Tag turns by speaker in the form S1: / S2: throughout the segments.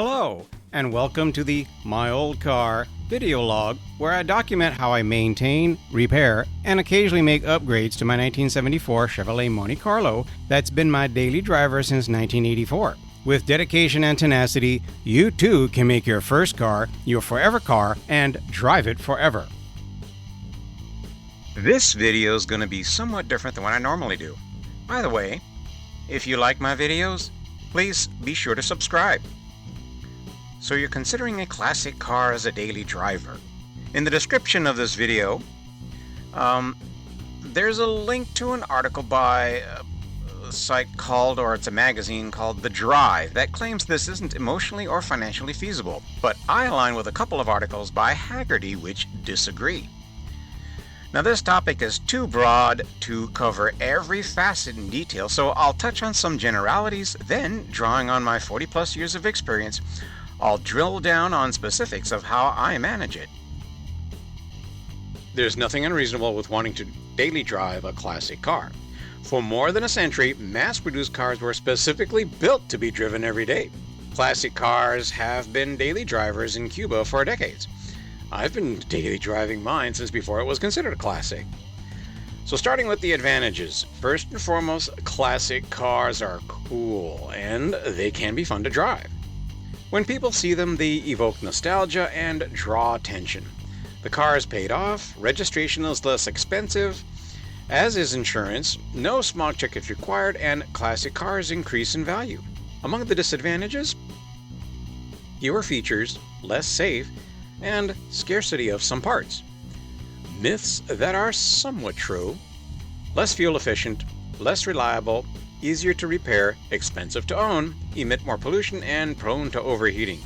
S1: Hello, and welcome to the My Old Car video log, where I document how I maintain, repair, and occasionally make upgrades to my 1974 Chevrolet Monte Carlo that's been my daily driver since 1984. With dedication and tenacity, you too can make your first car your forever car and drive it forever.
S2: This video is going to be somewhat different than what I normally do. By the way, if you like my videos, please be sure to subscribe. So you're considering a classic car as a daily driver. In the description of this video, there's a link to an article by a site called, or it's a magazine called The Drive, that claims this isn't emotionally or financially feasible. But I align with a couple of articles by Haggerty which disagree. Now this topic is too broad to cover every facet in detail, so I'll touch on some generalities, then, drawing on my 40+ years of experience, I'll drill down on specifics of how I manage it. There's nothing unreasonable with wanting to daily drive a classic car. For more than a century, mass-produced cars were specifically built to be driven every day. Classic cars have been daily drivers in Cuba for decades. I've been daily driving mine since before it was considered a classic. So starting with the advantages, first and foremost, classic cars are cool and they can be fun to drive. When people see them, they evoke nostalgia and draw attention. The car is paid off, registration is less expensive, as is insurance, no smog check is required, and classic cars increase in value. Among the disadvantages, fewer features, less safe, and scarcity of some parts. Myths that are somewhat true: less fuel efficient, less reliable, easier to repair, expensive to own, emit more pollution, and prone to overheating.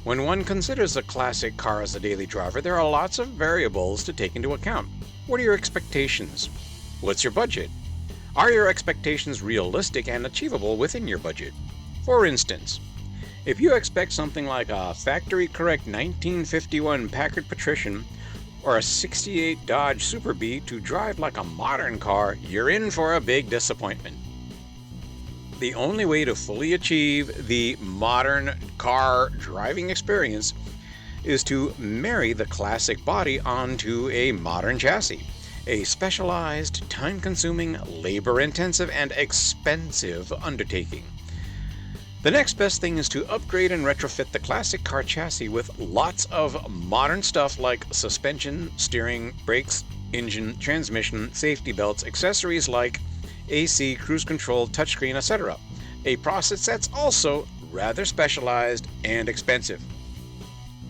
S2: When one considers a classic car as a daily driver, there are lots of variables to take into account. What are your expectations? What's your budget? Are your expectations realistic and achievable within your budget? For instance, if you expect something like a factory-correct 1951 Packard Patrician or a 68 Dodge Super Bee to drive like a modern car, you're in for a big disappointment. The only way to fully achieve the modern car driving experience is to marry the classic body onto a modern chassis, a specialized, time-consuming, labor-intensive, and expensive undertaking. The next best thing is to upgrade and retrofit the classic car chassis with lots of modern stuff like suspension, steering, brakes, engine, transmission, safety belts, accessories like AC, cruise control, touchscreen, etc. A process that's also rather specialized and expensive.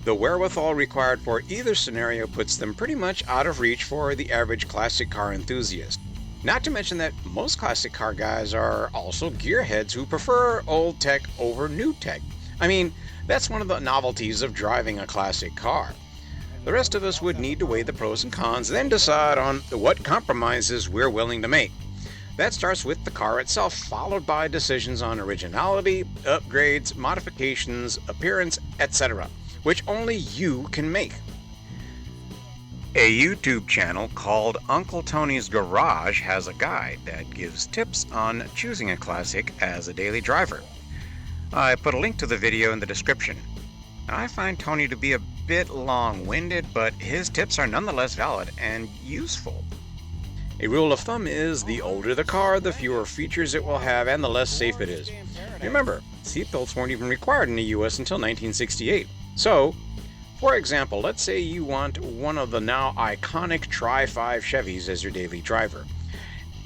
S2: The wherewithal required for either scenario puts them pretty much out of reach for the average classic car enthusiast. Not to mention that most classic car guys are also gearheads who prefer old tech over new tech. I mean, that's one of the novelties of driving a classic car. The rest of us would need to weigh the pros and cons, then decide on what compromises we're willing to make. That starts with the car itself, followed by decisions on originality, upgrades, modifications, appearance, etc., which only you can make. A YouTube channel called Uncle Tony's Garage has a guide that gives tips on choosing a classic as a daily driver. I put a link to the video in the description. I find Tony to be a bit long-winded, but his tips are nonetheless valid and useful. A rule of thumb is the older the car, the fewer features it will have and the less safe it is. Remember, seatbelts weren't even required in the US until 1968. So, for example, let's say you want one of the now iconic Tri-5 Chevys as your daily driver.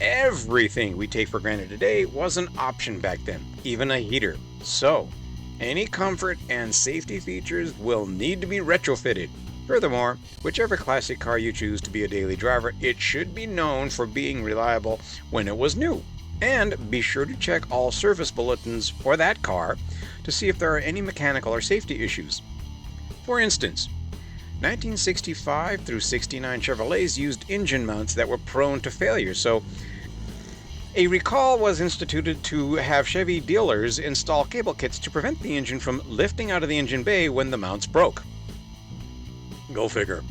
S2: Everything we take for granted today was an option back then, even a heater. So, any comfort and safety features will need to be retrofitted. Furthermore, whichever classic car you choose to be a daily driver, it should be known for being reliable when it was new. And be sure to check all service bulletins for that car to see if there are any mechanical or safety issues. For instance, 1965 through 69 Chevrolets used engine mounts that were prone to failure, so a recall was instituted to have Chevy dealers install cable kits to prevent the engine from lifting out of the engine bay when the mounts broke. Go figure.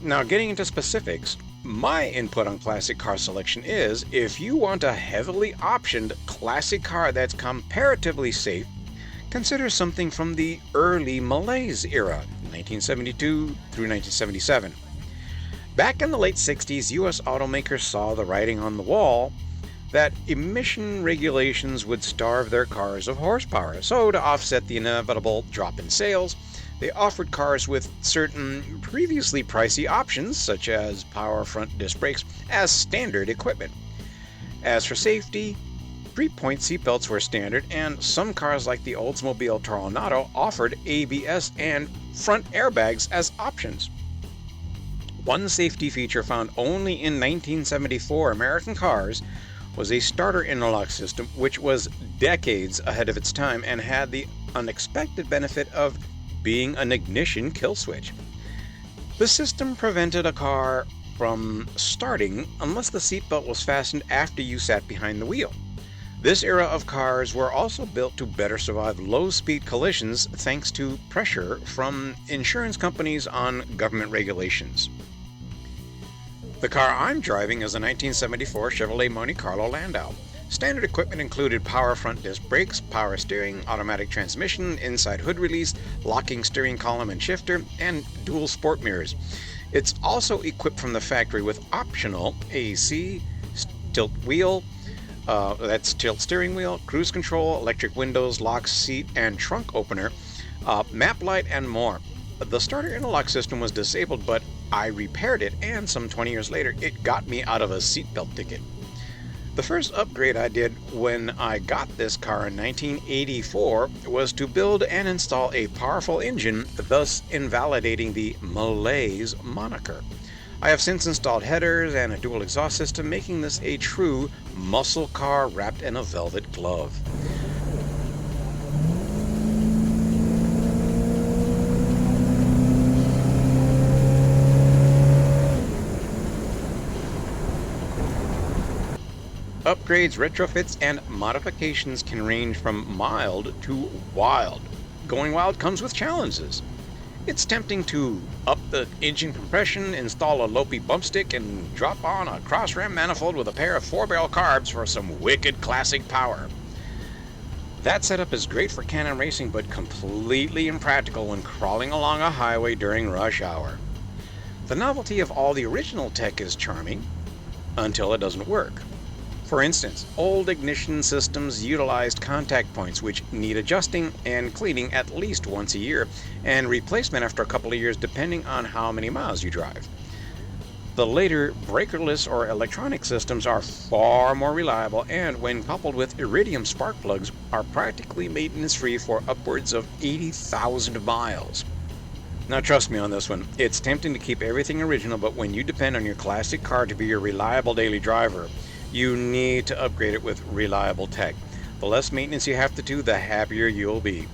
S2: Now, getting into specifics, my input on classic car selection is, if you want a heavily optioned classic car that's comparatively safe, Consider something from the early malaise era, 1972 through 1977. Back in the late 60s, US automakers saw the writing on the wall that emission regulations would starve their cars of horsepower. So, to offset the inevitable drop in sales, they offered cars with certain previously pricey options, such as power front disc brakes, as standard equipment. As for safety, 3-point seatbelts were standard, and some cars like the Oldsmobile Toronado offered ABS and front airbags as options. One safety feature found only in 1974 American cars was a starter interlock system, which was decades ahead of its time and had the unexpected benefit of being an ignition kill switch. The system prevented a car from starting unless the seatbelt was fastened after you sat behind the wheel. This era of cars were also built to better survive low-speed collisions thanks to pressure from insurance companies on government regulations. The car I'm driving is a 1974 Chevrolet Monte Carlo Landau. Standard equipment included power front disc brakes, power steering, automatic transmission, inside hood release, locking steering column and shifter, and dual sport mirrors. It's also equipped from the factory with optional AC, tilt wheel, that's tilt steering wheel, cruise control, electric windows, lock seat and trunk opener, map light, and more. The starter interlock system was disabled, but I repaired it, and some 20 years later, it got me out of a seatbelt ticket. The first upgrade I did when I got this car in 1984 was to build and install a powerful engine, thus invalidating the malaise moniker. I have since installed headers and a dual exhaust system, making this a true muscle car wrapped in a velvet glove. Upgrades, retrofits, and modifications can range from mild to wild. Going wild comes with challenges. It's tempting to up the engine compression, install a Lopi bump stick, and drop on a cross-ram manifold with a pair of 4-barrel carbs for some wicked classic power. That setup is great for Can-Am racing, but completely impractical when crawling along a highway during rush hour. The novelty of all the original tech is charming, until it doesn't work. For instance, old ignition systems utilized contact points which need adjusting and cleaning at least once a year, and replacement after a couple of years depending on how many miles you drive. The later breakerless or electronic systems are far more reliable, and when coupled with iridium spark plugs, are practically maintenance-free for upwards of 80,000 miles. Now trust me on this one, it's tempting to keep everything original, but when you depend on your classic car to be your reliable daily driver, you need to upgrade it with reliable tech. The less maintenance you have to do, the happier you'll be.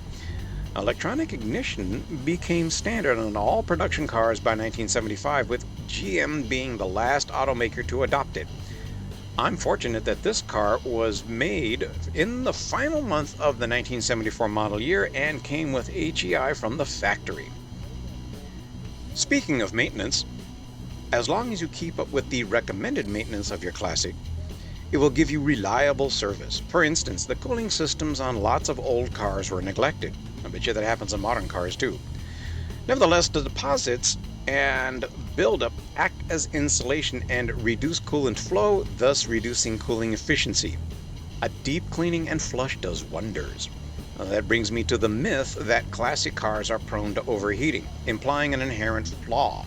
S2: Electronic ignition became standard on all production cars by 1975, with GM being the last automaker to adopt it. I'm fortunate that this car was made in the final month of the 1974 model year and came with HEI from the factory. Speaking of maintenance, as long as you keep up with the recommended maintenance of your classic, it will give you reliable service. For instance, the cooling systems on lots of old cars were neglected. I bet you that happens on modern cars too. Nevertheless, the deposits and buildup act as insulation and reduce coolant flow, thus reducing cooling efficiency. A deep cleaning and flush does wonders. That brings me to the myth that classic cars are prone to overheating, implying an inherent flaw.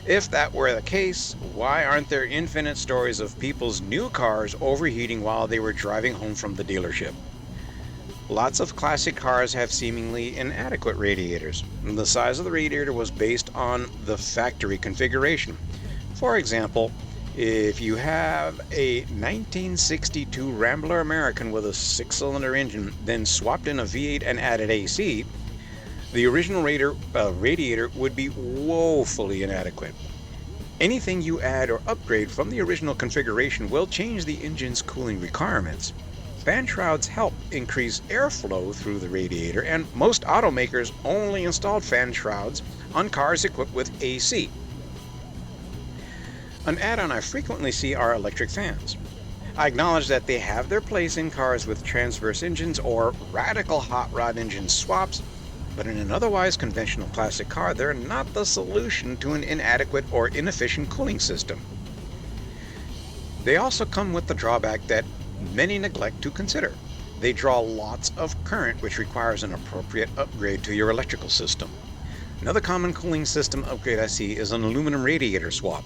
S2: If that were the case, why aren't there infinite stories of people's new cars overheating while they were driving home from the dealership? Lots of classic cars have seemingly inadequate radiators. The size of the radiator was based on the factory configuration. For example, if you have a 1962 Rambler American with a 6-cylinder engine, then swapped in a V8 and added AC, the original radiator would be woefully inadequate. Anything you add or upgrade from the original configuration will change the engine's cooling requirements. Fan shrouds help increase airflow through the radiator, and most automakers only installed fan shrouds on cars equipped with AC. An add-on I frequently see are electric fans. I acknowledge that they have their place in cars with transverse engines or radical hot rod engine swaps, but in an otherwise conventional classic car, they're not the solution to an inadequate or inefficient cooling system. They also come with the drawback that many neglect to consider. They draw lots of current, which requires an appropriate upgrade to your electrical system. Another common cooling system upgrade I see is an aluminum radiator swap.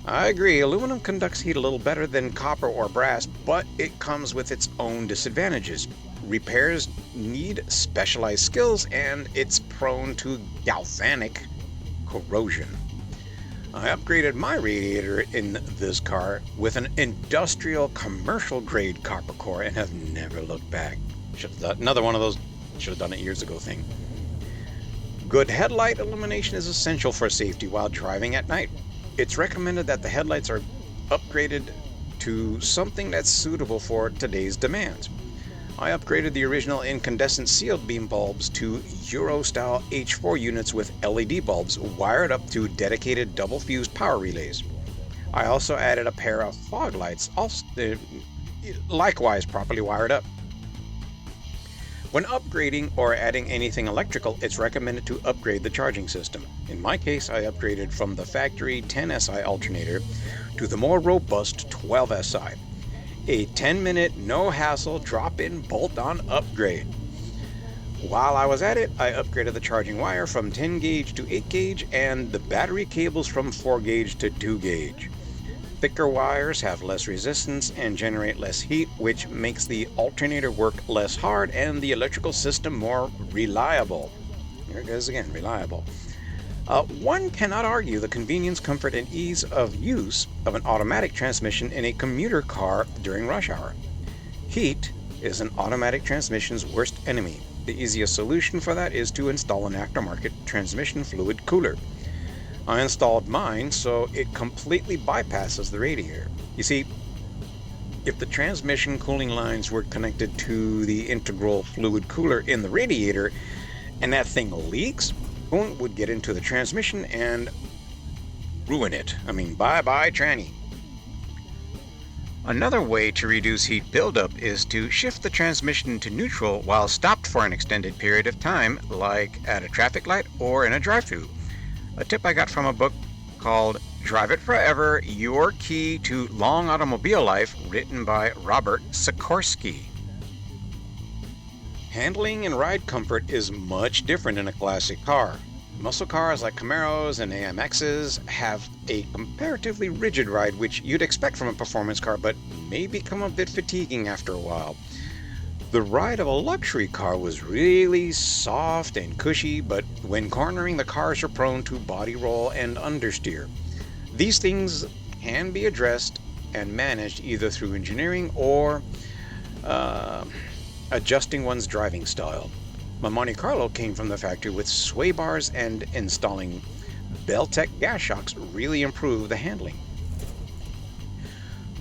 S2: I agree, aluminum conducts heat a little better than copper or brass, but it comes with its own disadvantages. Repairs need specialized skills, and it's prone to galvanic corrosion. I upgraded my radiator in this car with an industrial commercial grade copper core and have never looked back. Should have done another one of those, should have done it years ago thing. Good headlight illumination is essential for safety while driving at night. It's recommended that the headlights are upgraded to something that's suitable for today's demands. I upgraded the original incandescent sealed beam bulbs to Euro-style H4 units with LED bulbs wired up to dedicated double-fused power relays. I also added a pair of fog lights, likewise properly wired up. When upgrading or adding anything electrical, it's recommended to upgrade the charging system. In my case, I upgraded from the factory 10SI alternator to the more robust 12SI. A 10-minute, no-hassle, drop-in, bolt-on upgrade. While I was at it, I upgraded the charging wire from 10 gauge to 8 gauge and the battery cables from 4 gauge to 2 gauge. Thicker wires have less resistance and generate less heat, which makes the alternator work less hard and the electrical system more reliable. Here it is again, reliable. One cannot argue the convenience, comfort, and ease of use of an automatic transmission in a commuter car during rush hour. Heat is an automatic transmission's worst enemy. The easiest solution for that is to install an aftermarket transmission fluid cooler. I installed mine so it completely bypasses the radiator. You see, if the transmission cooling lines were connected to the integral fluid cooler in the radiator and that thing leaks, coolant would get into the transmission and ruin it. I mean, bye-bye tranny. Another way to reduce heat buildup is to shift the transmission to neutral while stopped for an extended period of time, like at a traffic light or in a drive-thru. A tip I got from a book called Drive It Forever, Your Key to Long Automobile Life, written by Robert Sikorsky. Handling and ride comfort is much different in a classic car. Muscle cars like Camaros and AMXs have a comparatively rigid ride, which you'd expect from a performance car, but may become a bit fatiguing after a while. The ride of a luxury car was really soft and cushy, but when cornering, the cars are prone to body roll and understeer. These things can be addressed and managed either through engineering or adjusting one's driving style. My Monte Carlo came from the factory with sway bars, and installing Beltec gas shocks really improved the handling.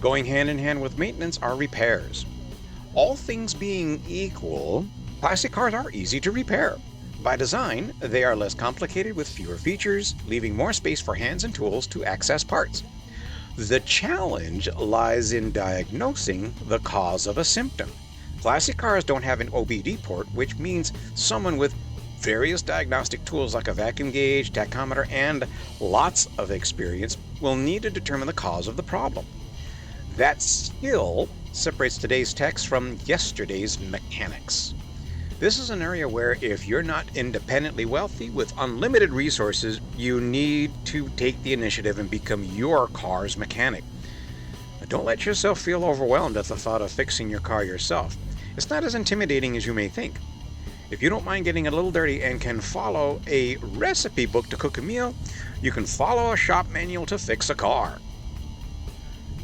S2: Going hand in hand with maintenance are repairs. All things being equal, classic cars are easy to repair. By design, they are less complicated with fewer features, leaving more space for hands and tools to access parts. The challenge lies in diagnosing the cause of a symptom. Classic cars don't have an OBD port, which means someone with various diagnostic tools like a vacuum gauge, tachometer, and lots of experience will need to determine the cause of the problem. That skill separates today's techs from yesterday's mechanics. This is an area where if you're not independently wealthy with unlimited resources, you need to take the initiative and become your car's mechanic. But don't let yourself feel overwhelmed at the thought of fixing your car yourself. It's not as intimidating as you may think. If you don't mind getting a little dirty and can follow a recipe book to cook a meal, you can follow a shop manual to fix a car.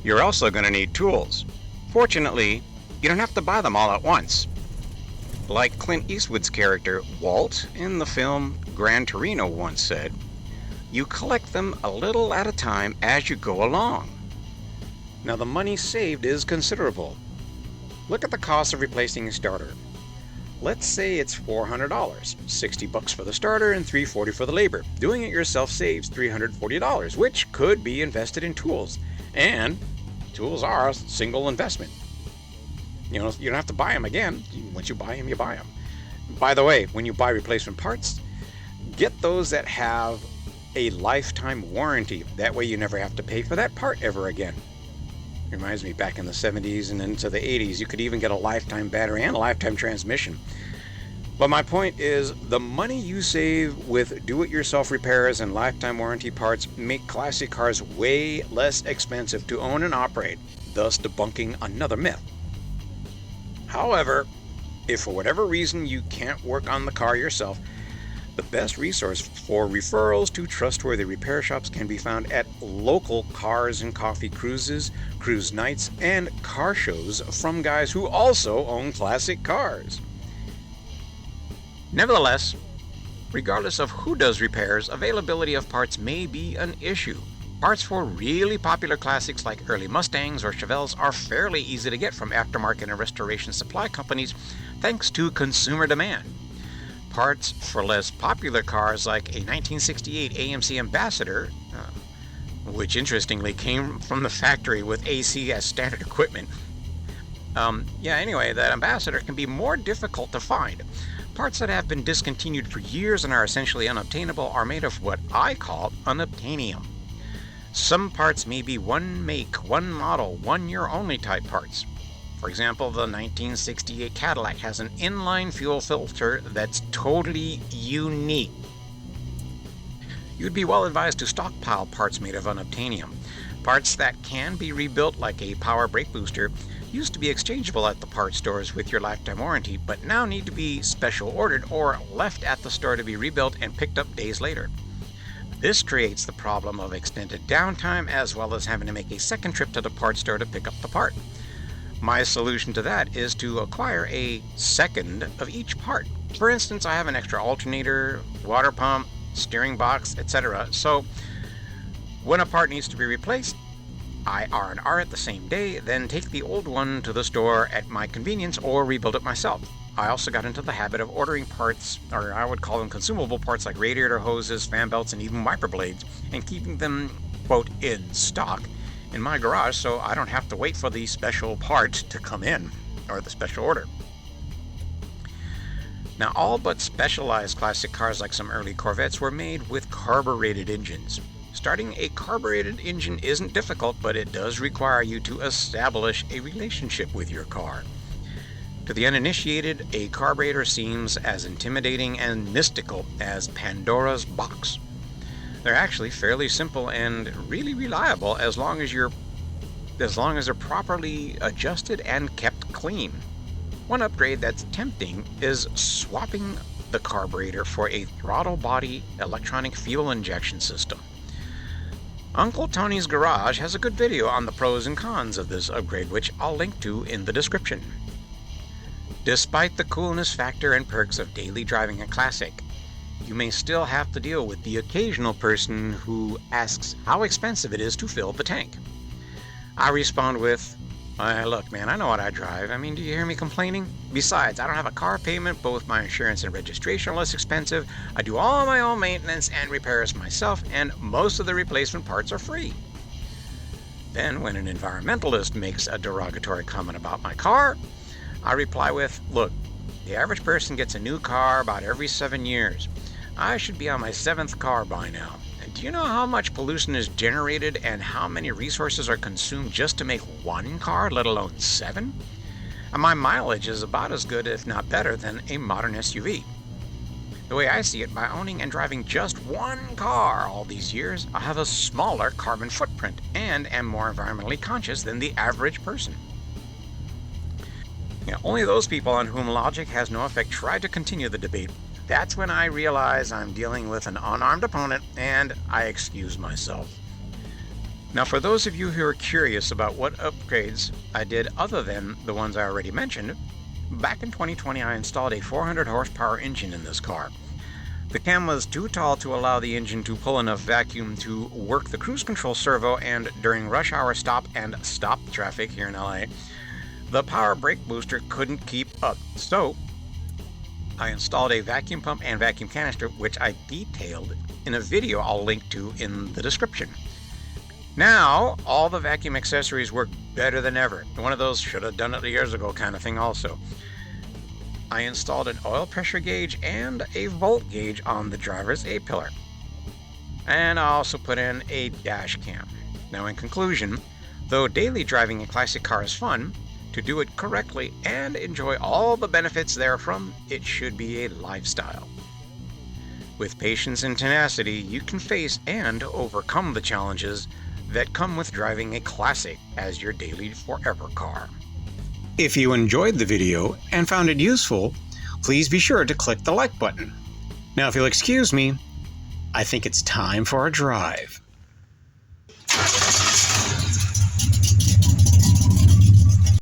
S2: You're also going to need tools. Fortunately, you don't have to buy them all at once. Like Clint Eastwood's character Walt in the film Gran Torino once said, you collect them a little at a time as you go along. Now the money saved is considerable. Look at the cost of replacing a starter. Let's say it's $400, $60 for the starter and $340 for the labor. Doing it yourself saves $340, which could be invested in tools. And Tools are a single investment. You don't have to buy them again. Once you buy them, you buy them. By the way, when you buy replacement parts, get those that have a lifetime warranty. That way you never have to pay for that part ever again. Reminds me, back in the 70s and into the 80s, you could even get a lifetime battery and a lifetime transmission. But my point is, the money you save with do-it-yourself repairs and lifetime warranty parts make classic cars way less expensive to own and operate, thus debunking another myth. However, if for whatever reason you can't work on the car yourself, the best resource for referrals to trustworthy repair shops can be found at local cars and coffee cruises, cruise nights, and car shows from guys who also own classic cars. Nevertheless, regardless of who does repairs, availability of parts may be an issue. Parts for really popular classics like early Mustangs or Chevelles are fairly easy to get from aftermarket and restoration supply companies thanks to consumer demand. Parts for less popular cars like a 1968 AMC Ambassador, which interestingly came from the factory with AC as standard equipment. That Ambassador can be more difficult to find. Parts that have been discontinued for years and are essentially unobtainable are made of what I call unobtainium. Some parts may be one make, one model, 1 year only type parts. For example, the 1968 Cadillac has an inline fuel filter that's totally unique. You'd be well advised to stockpile parts made of unobtainium. Parts that can be rebuilt, like a power brake booster, used to be exchangeable at the parts stores with your lifetime warranty, but now need to be special ordered or left at the store to be rebuilt and picked up days later. This creates the problem of extended downtime, as well as having to make a second trip to the parts store to pick up the part. My solution to that is to acquire a second of each part. For instance, I have an extra alternator, water pump, steering box, etc. So when a part needs to be replaced, I R&R it the same day, then take the old one to the store at my convenience or rebuild it myself. I also got into the habit of ordering parts, or I would call them consumable parts like radiator hoses, fan belts, and even wiper blades, and keeping them, quote, in stock in my garage so I don't have to wait for the special part to come in, or the special order. Now, all but specialized classic cars like some early Corvettes were made with carbureted engines. Starting a carbureted engine isn't difficult, but it does require you to establish a relationship with your car. To the uninitiated, a carburetor seems as intimidating and mystical as Pandora's box. They're actually fairly simple and really reliable as long as they're properly adjusted and kept clean. One upgrade that's tempting is swapping the carburetor for a throttle body electronic fuel injection system. Uncle Tony's Garage has a good video on the pros and cons of this upgrade, which I'll link to in the description. Despite the coolness factor and perks of daily driving a classic, you may still have to deal with the occasional person who asks how expensive it is to fill the tank. I respond with, look man, I know what I drive. I mean, do you hear me complaining? Besides, I don't have a car payment, both my insurance and registration are less expensive, I do all my own maintenance and repairs myself, and most of the replacement parts are free. Then, when an environmentalist makes a derogatory comment about my car, I reply with, look, the average person gets a new car about every 7 years. I should be on my 7th car by now. And do you know how much pollution is generated and how many resources are consumed just to make one car, let alone 7? And my mileage is about as good, if not better, than a modern SUV. The way I see it, by owning and driving just one car all these years, I have a smaller carbon footprint and am more environmentally conscious than the average person. Only those people on whom logic has no effect try to continue the debate. That's when I realize I'm dealing with an unarmed opponent, and I excuse myself. Now, for those of you who are curious about what upgrades I did other than the ones I already mentioned, back in 2020 I installed a 400 horsepower engine in this car. The cam was too tall to allow the engine to pull enough vacuum to work the cruise control servo, and during rush hour stop and stop traffic here in LA, the power brake booster couldn't keep up. So I installed a vacuum pump and vacuum canister, which I detailed in a video I'll link to in the description. Now, all the vacuum accessories work better than ever. One of those should have done it years ago kind of thing also. I installed an oil pressure gauge and a volt gauge on the driver's A-pillar. And I also put in a dash cam. Now in conclusion, though daily driving a classic car is fun, to do it correctly and enjoy all the benefits therefrom, it should be a lifestyle. With patience and tenacity, you can face and overcome the challenges that come with driving a classic as your daily forever car. If you enjoyed the video and found it useful, please be sure to click the like button. Now if you'll excuse me, I think it's time for a drive.